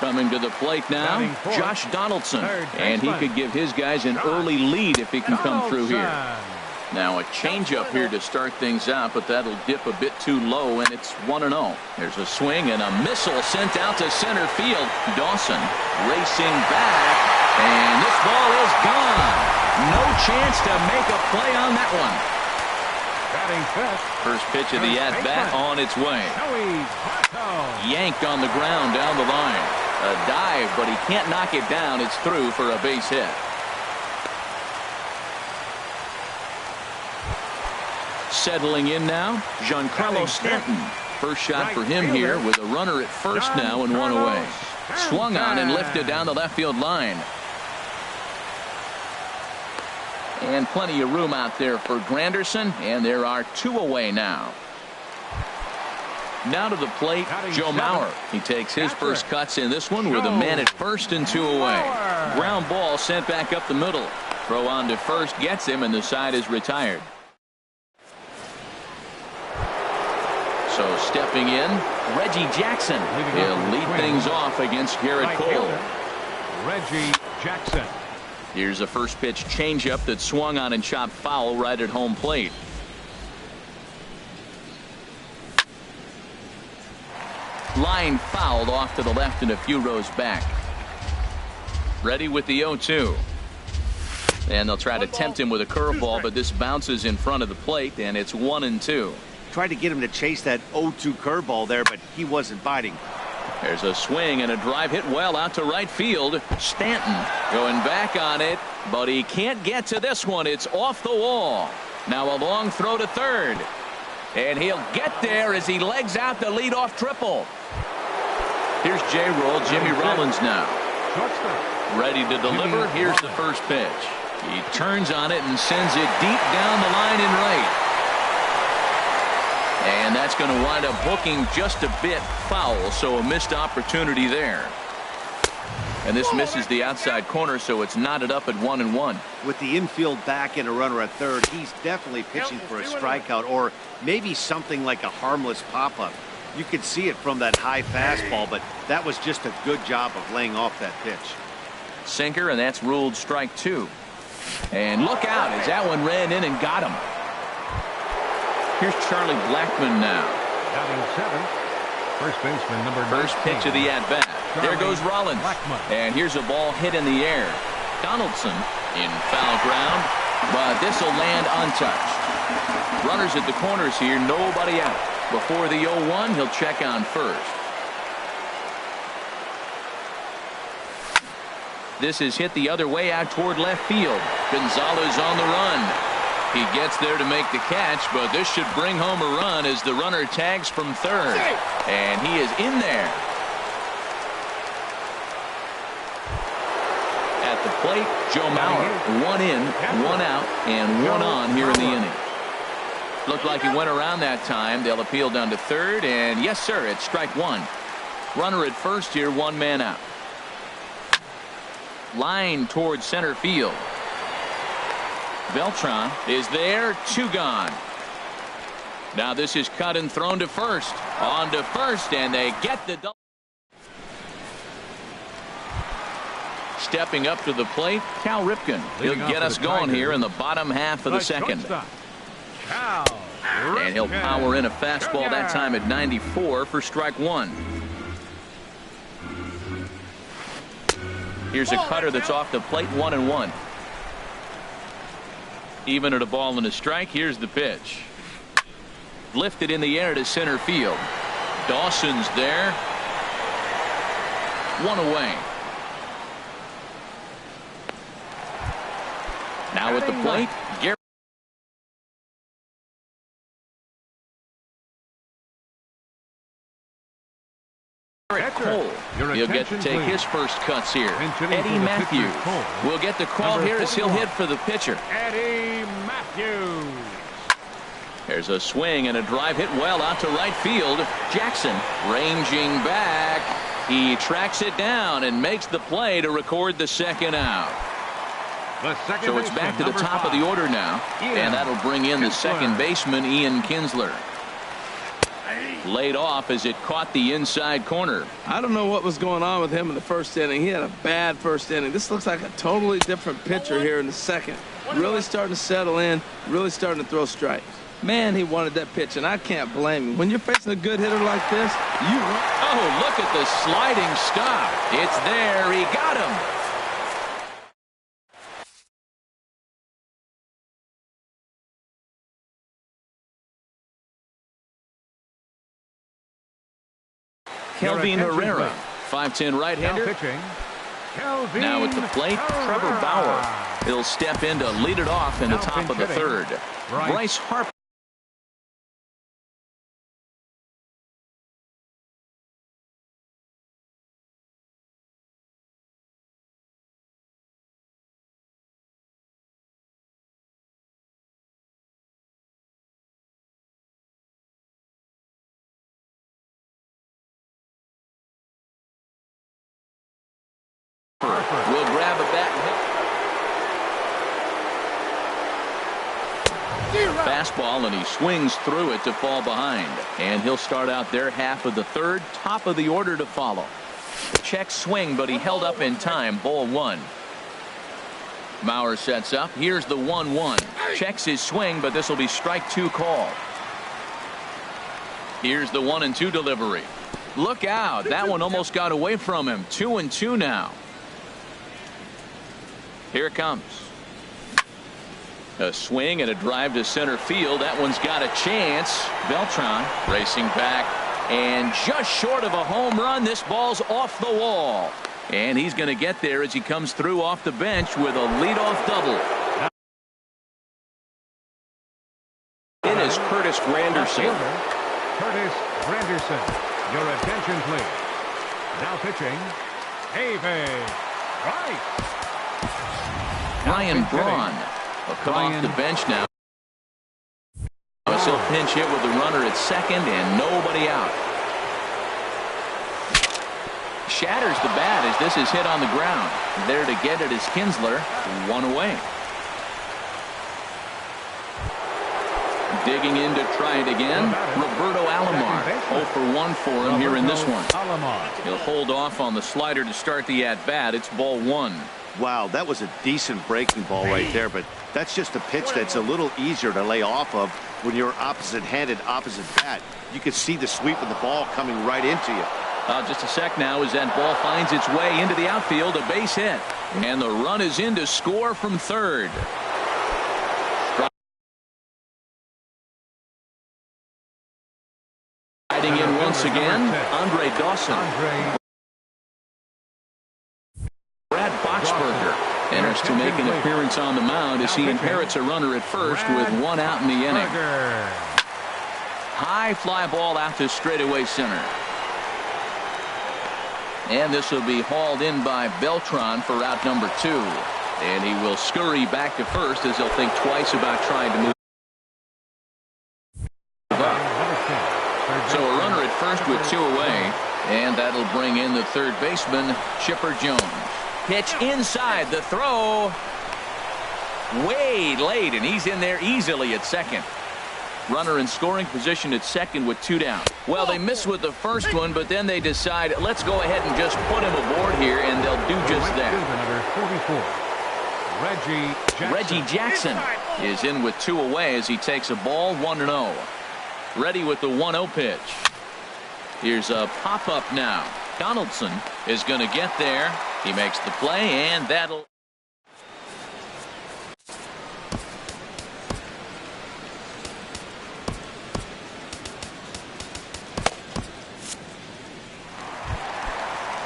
Coming to the plate now, Josh Donaldson. And he could give his guys an early lead if he can come through here. Now a changeup here to start things out, but that'll dip a bit too low, and it's 1-0. There's a swing and a missile sent out to center field. Dawson racing back, and this ball is gone. No chance to make a play on that one. First pitch of the at-bat on its way. Yanked on the ground down the line. A dive, but he can't knock it down. It's through for a base hit. Settling in now, Giancarlo Stanton. First shot for him here with a runner at first now and 1 away. Swung on and lifted down the left field line. And plenty of room out there for Granderson, and there are 2 away now. Now to the plate, Joe Mauer. He takes his first cuts in this one with a man at first and 2 away. Ground ball sent back up the middle. Throw on to first gets him, and the side is retired. So stepping in, Reggie Jackson. He'll lead things off against Garrett Cole. Reggie Jackson. Here's a first pitch changeup that swung on and chopped foul right at home plate. Line fouled off to the left and a few rows back. Ready with the 0-2. And they'll try to tempt him with a curveball, but this bounces in front of the plate, and it's 1-2. Tried to get him to chase that 0-2 curveball there, but he wasn't biting. There's a swing and a drive hit well out to right field. Stanton going back on it, but he can't get to this one. It's off the wall. Now a long throw to third. And he'll get there as he legs out the leadoff triple. Here's J-Roll, Jimmy Rollins now. Ready to deliver. Here's the first pitch. He turns on it and sends it deep down the line in right. And that's going to wind up hooking just a bit foul, so a missed opportunity there. And this misses the outside corner, so it's knotted up at 1-1. With the infield back and a runner at third, he's definitely pitching for a strikeout or maybe something like a harmless pop-up. You could see it from that high fastball, but that was just a good job of laying off that pitch. Sinker, and that's ruled strike 2. And look out as that one ran in and got him. Here's Charlie Blackmon now. Batting seventh, first baseman number 19. First pitch of the at-bat. There goes Rollins. Blackmon. And here's a ball hit in the air. Donaldson in foul ground, but this will land untouched. Runners at the corners here, nobody out. Before the 0-1, he'll check on first. This is hit the other way out toward left field. Gonzalez on the run. He gets there to make the catch, but this should bring home a run as the runner tags from third. And he is in there. At the plate, Joe Mauer. 1 in, 1 out, and 1 on here in the inning. Looked like he went around that time. They'll appeal down to third, and yes, sir, it's strike 1. Runner at first here, 1 man out. Line towards center field. Beltran is there, 2 gone. Now this is cut and thrown to first. On to first, and they get the double. Stepping up to the plate, Cal Ripken. He'll get us going here in the bottom half of the second. And he'll power in a fastball that time at 94 for strike 1. Here's a cutter that's off the plate, 1-1. Even at a ball and a strike, here's the pitch. Lifted in the air to center field. Dawson's there. 1 away. Now at the plate, Gary. Cole. He'll get to take his first cuts here. Eddie Matthews will get the call here as he'll hit for the pitcher. Eddie Matthews. There's a swing and a drive hit well out to right field. Jackson ranging back. He tracks it down and makes the play to record the second out. So it's back to the top of the order now. And that'll bring in the second baseman, Ian Kinsler. Laid off as it caught the inside corner. I don't know what was going on with him in the first inning. He had a bad first inning. This looks like a totally different pitcher here in the second. Really starting to settle in, really starting to throw strikes. Man, he wanted that pitch, and I can't blame him. When you're facing a good hitter like this, you want... Oh, look at the sliding stop. It's there. He got him. Kelvin Herrera, 5'10" right-hander. Now at the plate, Trevor Bauer. He'll step in to lead it off in the top of the third. Bryce Harper. Will grab a bat and hit. Fastball, and he swings through it to fall behind. And he'll start out their half of the third, top of the order to follow. Check swing, but he held up in time. Ball 1. Mauer sets up. Here's the 1-1. Checks his swing, but this will be strike 2 call. Here's the 1-2 delivery. Look out. That one almost got away from him. 2-2 now. Here it comes. A swing and a drive to center field. That one's got a chance. Beltran racing back. And just short of a home run, this ball's off the wall. And he's going to get there as he comes through off the bench with a leadoff double. In is Curtis Granderson. Curtis Granderson. Your attention, please. Now pitching. Right. Ryan Braun will come off the bench now. He'll pinch hit with the runner at second and nobody out. Shatters the bat as this is hit on the ground. There to get it is Kinsler. One away. Digging in to try it again. Roberto Alomar. 0 for 1 for him here in this one. He'll hold off on the slider to start the at-bat. It's ball 1. Wow, that was a decent breaking ball right there, but that's just a pitch that's a little easier to lay off of when you're opposite-handed, opposite bat. You can see the sweep of the ball coming right into you. Just a sec now as that ball finds its way into the outfield, a base hit. And the run is in to score from third. Riding in once again, Andre Dawson. Brad Boxberger enters to make an appearance on the mound as he inherits a runner at first with 1 out in the inning. High fly ball out to straightaway center. And this will be hauled in by Beltran for out number 2. And he will scurry back to first as he'll think twice about trying to move up. So a runner at first with 2 away. And that'll bring in the third baseman, Chipper Jones. Pitch inside, the throw way late, and he's in there easily at second. Runner in scoring position at second with 2 down. Well, they missed with the first one, but then they decide, let's go ahead and just put him aboard here, and they'll do just that. Reggie Jackson is in with 2 away as he takes a ball 1-0. Ready with the 1-0 pitch. Here's a pop-up now. Donaldson is going to get there. He makes the play, and that'll...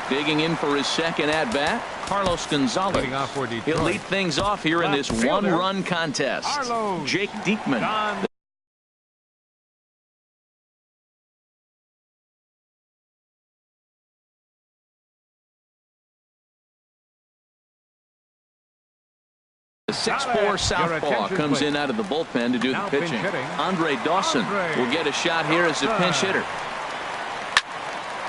Digging in for his second at-bat, Carlos Gonzalez. He'll lead things off here in this one-run contest. Jake Diekman. The 6'4" southpaw comes in out of the bullpen to do the pitching. Andre Dawson will get a shot here as a pinch hitter.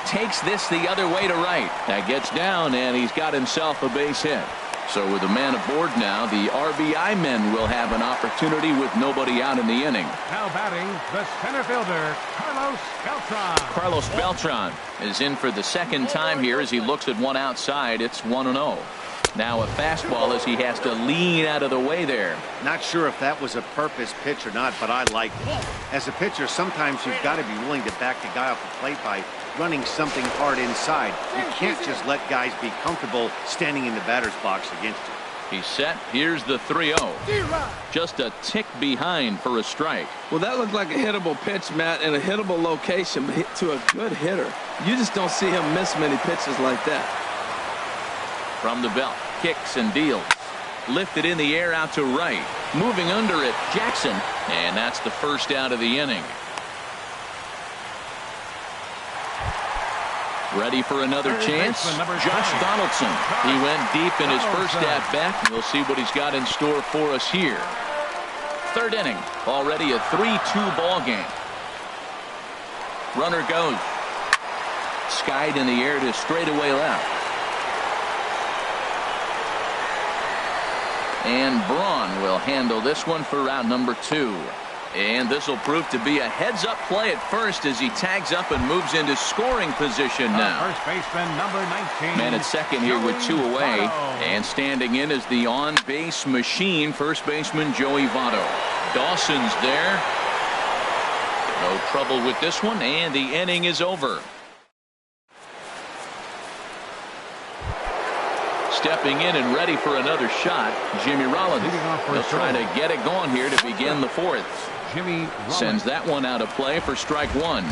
Takes this the other way to right. That gets down, and he's got himself a base hit. So with a man aboard now, the RBI men will have an opportunity with nobody out in the inning. Now batting, the center fielder, Carlos Beltran. Carlos Beltran is in for the second time here as he looks at one outside. It's 1-0. Now a fastball as he has to lean out of the way there. Not sure if that was a purpose pitch or not, but I liked it. As a pitcher, sometimes you've got to be willing to back the guy off the plate by running something hard inside. You can't just let guys be comfortable standing in the batter's box against you. He's set. Here's the 3-0. Just a tick behind for a strike. Well, that looked like a hittable pitch, Matt, in a hittable location, but hit to a good hitter. You just don't see him miss many pitches like that. From the belt, kicks and deals. Lifted in the air out to right. Moving under it, Jackson. And that's the first out of the inning. Ready for another chance? Josh Donaldson. He went deep in his first at-bat. We'll see what he's got in store for us here. Third inning. Already a 3-2 ball game. Runner goes. Skied in the air to straightaway left. And Braun will handle this one for round number 2. And this will prove to be a heads-up play at first as he tags up and moves into scoring position now. First baseman, number 19. Man at second here with 2 away. And standing in is the on-base machine, first baseman Joey Votto. Dawson's there. No trouble with this one, and the inning is over. Stepping in and ready for another shot, Jimmy Rollins. He'll try to get it going here to begin the 4th. Sends that one out of play for strike 1.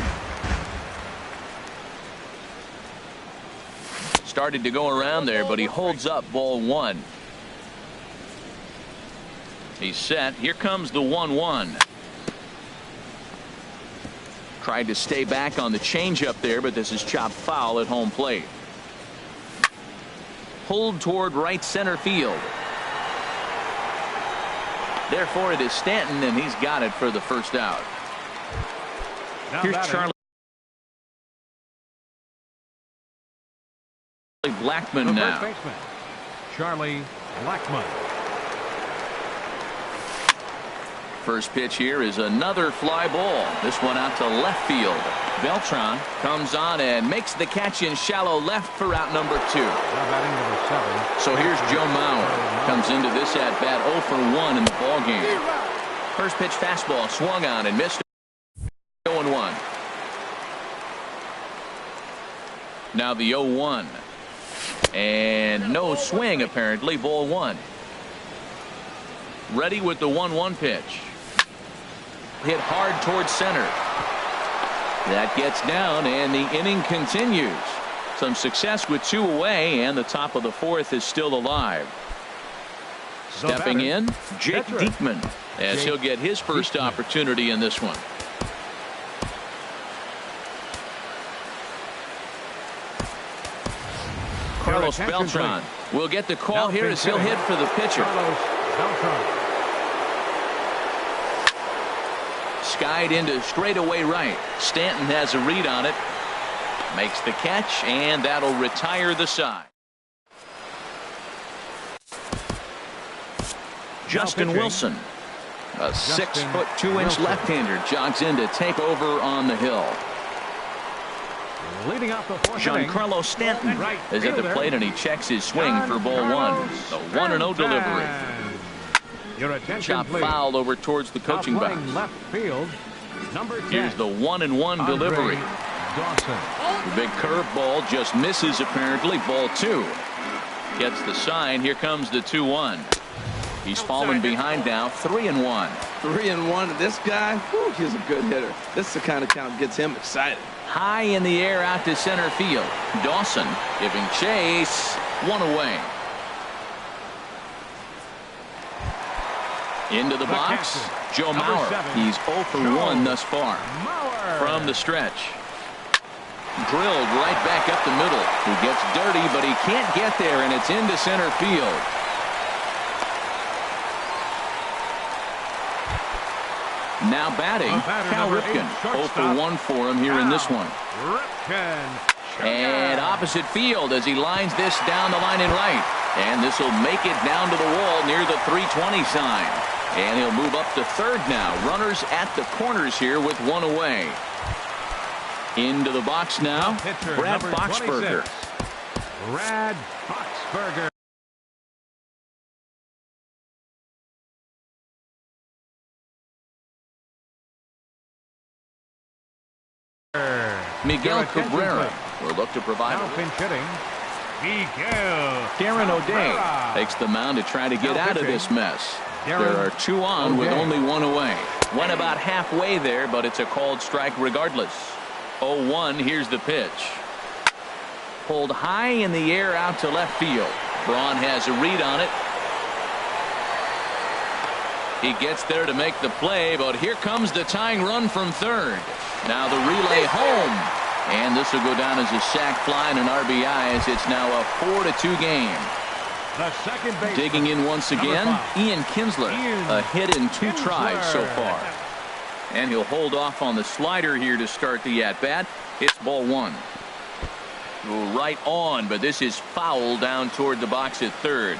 Started to go around there, but he holds up ball 1. He's set. Here comes the 1-1. Tried to stay back on the changeup there, but this is chopped foul at home plate. Pulled toward right center field. Therefore, it is Stanton, and he's got it for the first out. Here's Charlie Blackmon now. First baseman, Charlie Blackmon. First pitch here is another fly ball. This one out to left field. Beltran comes on and makes the catch in shallow left for out number 2. So here's Joe Mauer. Comes into this at bat 0 for 1 in the ball game. First pitch fastball swung on and missed. 0-1. Now the 0-1. And no swing apparently. Ball 1. Ready with the 1-1 pitch. Hit hard towards center. That gets down, and the inning continues. Some success with 2 away, and the top of the 4th is still alive. Stepping in, Jake Diekman, as he'll get his first opportunity in this one. Carlos Beltran will get the call here as he'll hit for the pitcher. Skied into straightaway right. Stanton has a read on it. Makes the catch, and that'll retire the side. Justin Wilson, a 6-foot 2-inch left-hander, jogs in to take over on the hill. Leading off the 4th inning, Giancarlo Stanton is at the plate, and he checks his swing for ball 1. The 1-0 delivery. Chop foul over towards the coaching box. Left field, number 10. Here's the 1-1 delivery. The big curveball just misses apparently. Ball 2. Gets the sign. Here comes the 2-1. He's fallen behind now. 3-1. 3-1. This guy, whew, he's a good hitter. This is the kind of count gets him excited. High in the air out to center field. Dawson giving chase. 1 away. Into the box, Joe Mauer. He's 0 for 1 thus far. From the stretch. Drilled right back up the middle. He gets dirty, but he can't get there, and it's into center field. Now batting, Cal Ripken. 0 for 1 for him here in this one. And opposite field as he lines this down the line in right. And this will make it down to the wall near the 320 sign. And he'll move up to third now. Runners at the corners here with 1 away. Into the box now, Brad Boxberger. Brad Boxberger. Miguel Cabrera will look to provide Now pinch hitting, Miguel Darren O'Day takes the mound to try to get out of this mess. There are 2 on with only 1 away. Went about halfway there, but it's a called strike regardless. 0-1. Here's the pitch. Pulled high in the air out to left field. Braun has a read on it. He gets there to make the play, but here comes the tying run from third. Now the relay home. And this will go down as a sac fly and an RBI, as it's now a 4-2 game. The second baseman, digging in once again, Ian Kinsler. A hit in 2 tries so far. And he'll hold off on the slider here to start the at-bat. It's ball 1. Go right on, but this is foul down toward the box at third.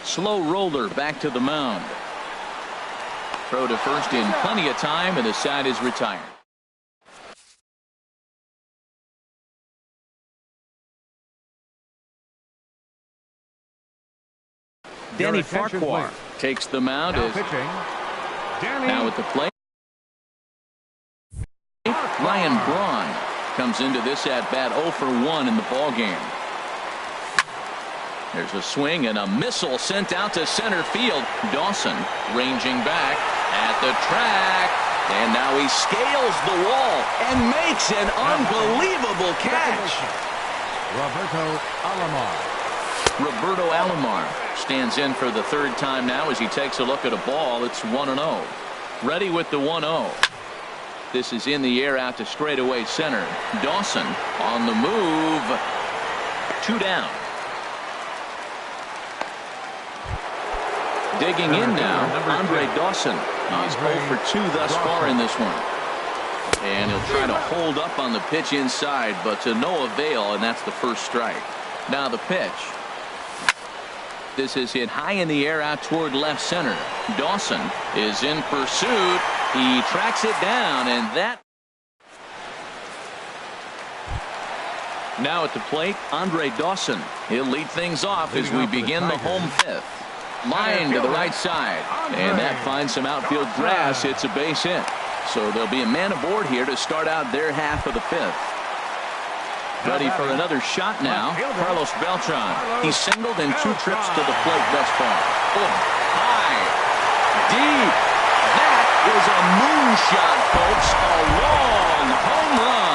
Slow roller back to the mound. Throw to first in plenty of time, and the side is retired. Danny Farquhar takes the mound. Now at the plate. Ryan Braun comes into this at bat 0 for 1 in the ball game. There's a swing and a missile sent out to center field. Dawson ranging back at the track, and now he scales the wall and makes an unbelievable catch. Roberto Alomar. Roberto Alomar stands in for the third time now as he takes a look at a ball. It's 1-0. Ready with the 1-0. This is in the air out to straightaway center. Dawson on the move. 2 down. Digging in now, Andre Dawson. He's 0 for 2 thus far in this one. And he'll try to hold up on the pitch inside, but to no avail, and that's the first strike. Now the pitch. This is hit high in the air out toward left center. Dawson is in pursuit. He tracks it down, and that. Now at the plate, Andre Dawson. He'll lead things off as we begin the home fifth. Line to the right side, and that finds some outfield grass. It's a base hit. So there'll be a man aboard here to start out their half of the fifth. Ready for another shot now, Carlos Beltran. He's singled in 2 trips to the plate thus far. Oh, high, deep. That was a moonshot, folks. A long home run.